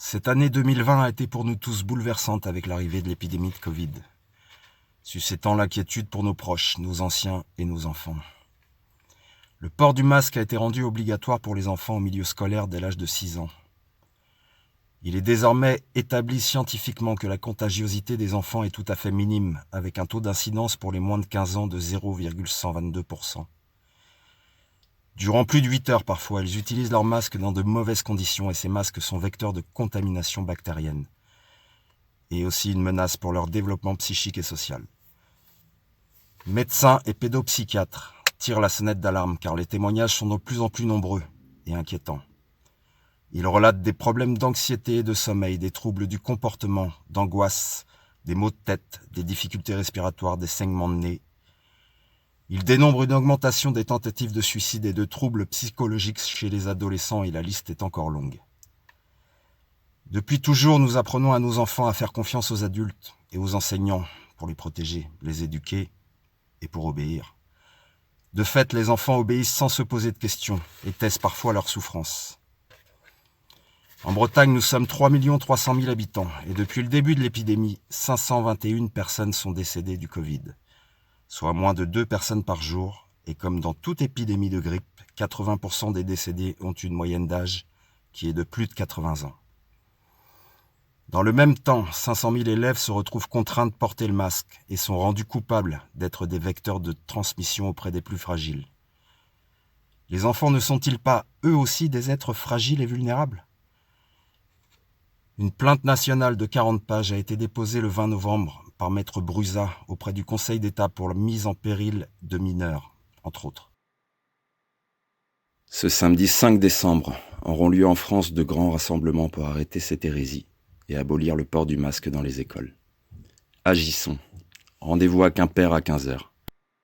Cette année 2020 a été pour nous tous bouleversante avec l'arrivée de l'épidémie de Covid, suscitant l'inquiétude pour nos proches, nos anciens et nos enfants. Le port du masque a été rendu obligatoire pour les enfants au milieu scolaire dès l'âge de 6 ans. Il est désormais établi scientifiquement que la contagiosité des enfants est tout à fait minime, avec un taux d'incidence pour les moins de 15 ans de 0,122%. Durant plus de 8 heures parfois, ils utilisent leurs masques dans de mauvaises conditions et ces masques sont vecteurs de contamination bactérienne et aussi une menace pour leur développement psychique et social. Médecins et pédopsychiatres tirent la sonnette d'alarme car les témoignages sont de plus en plus nombreux et inquiétants. Ils relatent des problèmes d'anxiété et de sommeil, des troubles du comportement, d'angoisse, des maux de tête, des difficultés respiratoires, des saignements de nez. Ils dénombrent une augmentation des tentatives de suicide et de troubles psychologiques chez les adolescents et la liste est encore longue. Depuis toujours, nous apprenons à nos enfants à faire confiance aux adultes et aux enseignants pour les protéger, les éduquer et pour obéir. De fait, les enfants obéissent sans se poser de questions et taisent parfois leur souffrance. En Bretagne, nous sommes 3 300 000 habitants et depuis le début de l'épidémie, 521 personnes sont décédées du Covid, soit moins de 2 personnes par jour, et comme dans toute épidémie de grippe, 80% des décédés ont une moyenne d'âge qui est de plus de 80 ans. Dans le même temps, 500 000 élèves se retrouvent contraints de porter le masque et sont rendus coupables d'être des vecteurs de transmission auprès des plus fragiles. Les enfants ne sont-ils pas, eux aussi, des êtres fragiles et vulnérables ? Une plainte nationale de 40 pages a été déposée le 20 novembre par Maître Bruzat auprès du Conseil d'État pour la mise en péril de mineurs, entre autres. Ce samedi 5 décembre auront lieu en France de grands rassemblements pour arrêter cette hérésie et abolir le port du masque dans les écoles. Agissons. Rendez-vous à Quimper à 15h.